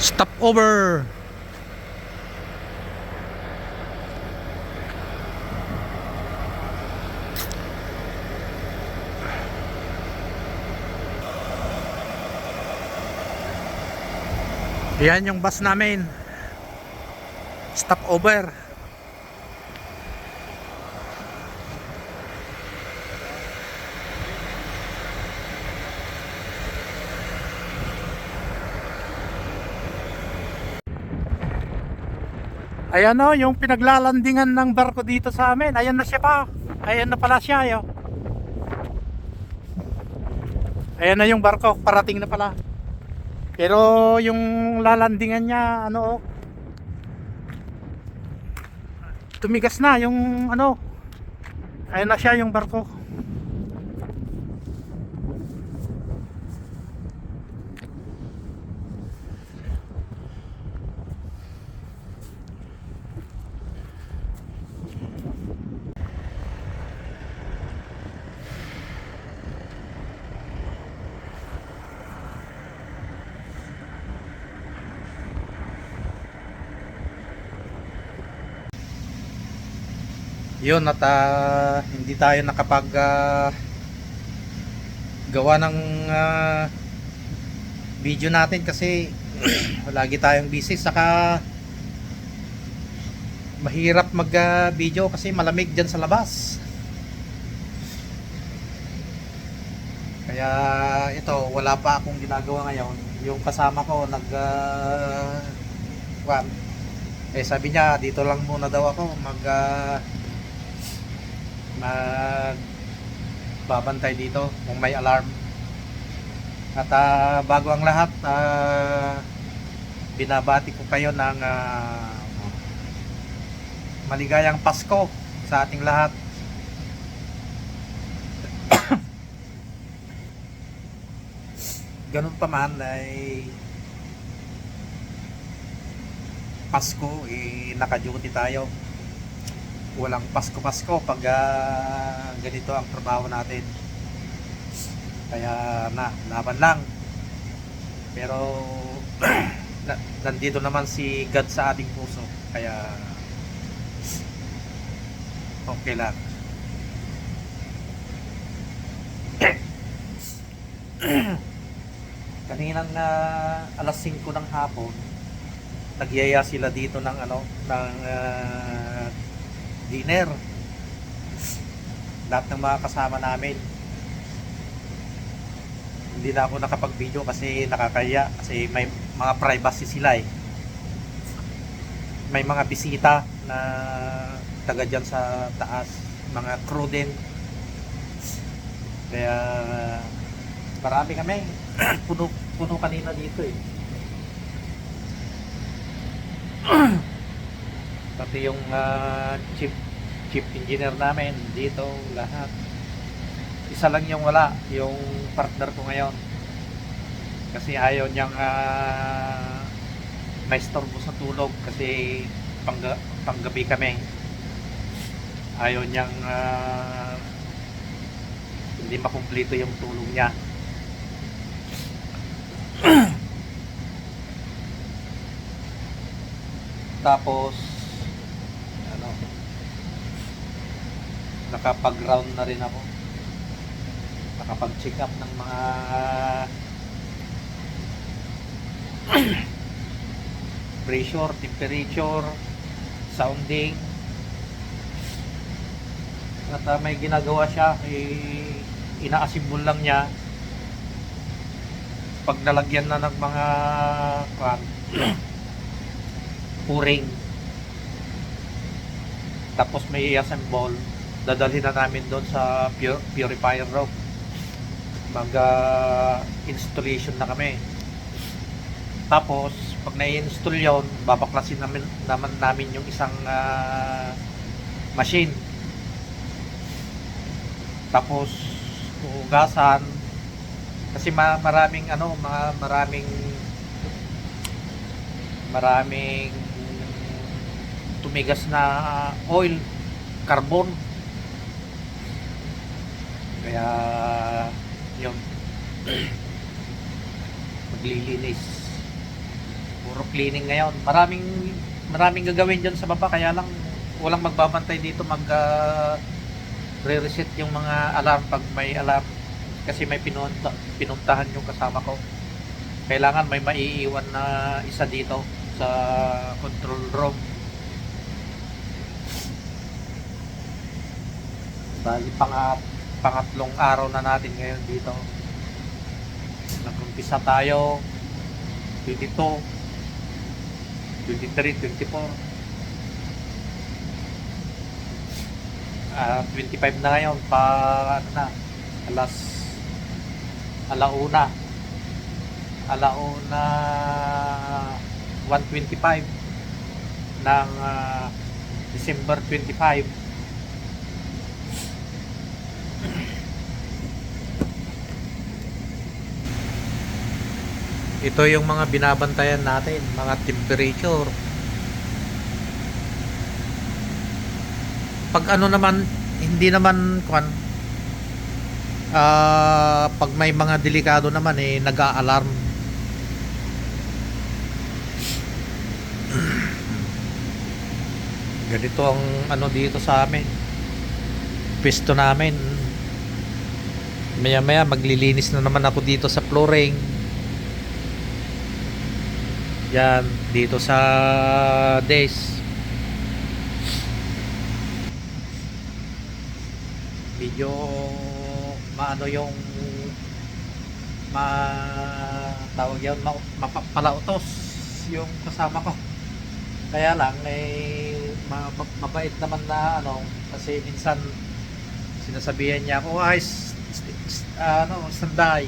Stop over. Yan yung bus namin. Stop over. Ayan o, yung pinaglalandingan ng barko dito sa amin. Ayan na siya pa. Ayan na pala siya. Yo. Ayan na yung barko. Parating na pala. Pero yung lalandingan niya, ano, tumigas na yung ano. Ayan na siya yung barko. Yun at hindi tayo nakapag gawa ng video natin kasi lagi tayong busy, saka mahirap mag video kasi malamig dyan sa labas. Kaya ito, wala pa akong ginagawa ngayon. Yung kasama ko sabi niya dito lang muna daw ako magbabantay dito kung may alarm. At bago ang lahat, binabati ko kayo ng maligayang Pasko sa ating lahat. Ganun pa man ay Pasko, naka-duty tayo. Walang Pasko-Pasko pag ganito ang trabaho natin. Kaya laban lang. Pero nandito naman si God sa ating puso. Kaya okay lang. Kaninang alas 5 ng hapon, nagyaya sila dito ng dinner. Lahat ng mga kasama namin. Hindi na ako nakapag-video kasi nakakaya, kasi may mga privacy sila eh. May mga bisita na taga dyan sa taas, mga crew din. Kaya marami kami. puno kanina dito eh. Pati yung chief engineer namin dito, lahat. Isa lang yung wala, yung partner ko ngayon. Kasi ayaw niyang maistorbo sa tulog kasi panggabi kami. Ayaw niyang hindi makumpleto yung tulog niya. Tapos nakapag-round na rin ako, nakapag-check up ng mga pressure, temperature, sounding. At may ginagawa siya, ina-assemble lang niya. Pag nalagyan na ng mga puring, tapos may i-assemble, dadalhin na namin doon sa purifier room. Mag installation na kami. Tapos pag na-install yun, babaklasin naman namin yung isang machine. Tapos hugasan kasi maraming tumigas na oil, carbon. Kaya yun, maglilinis, puro through cleaning ngayon. Maraming gagawin dyan sa baba, kaya lang walang magbabantay dito re-reset yung mga alarm pag may alarm, kasi may pinuntahan yung kasama ko. Kailangan may maiiwan na isa dito sa control room. Bali pangatlong araw na natin ngayon dito. Nag-umpisa tayo 22, 23, 24, 25 na ngayon, ano na, alauna 1:25 ng December 25. Ito yung mga binabantayan natin, mga temperature. Pag ano naman, hindi naman pag may mga delikado naman nag-a-alarm. Ganito ang ano dito sa amin. Pwesto namin. Maya maglilinis na naman ako dito sa flooring. Yan, dito sa desk. Medyo maano yung tawag yun, mapalautos yung kasama ko. Kaya lang mabait naman na ano, kasi minsan sinasabihan niya ako standby.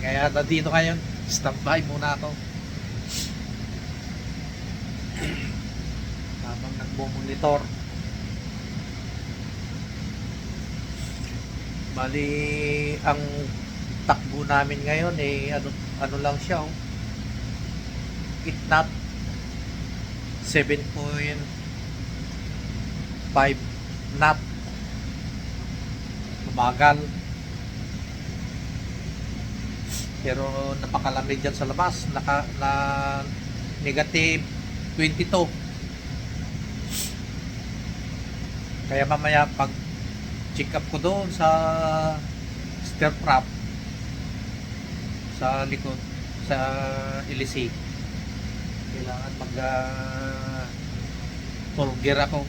Kaya dito ngayon, standby muna ako. Habang nagmo-monitor. Bali, ang takbo namin ngayon ano lang siya, knot 7.5 knot. Mabagal. Pero napakalamig dyan sa labas. Na negative 22. Kaya mamaya pag check up ko doon sa stir prop sa likod sa LC, kailangan full gear ako.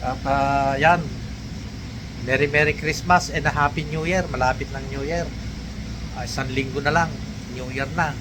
At yan, Merry Christmas and a Happy New Year. Malapit ng New Year, 1 linggo na lang New Year na.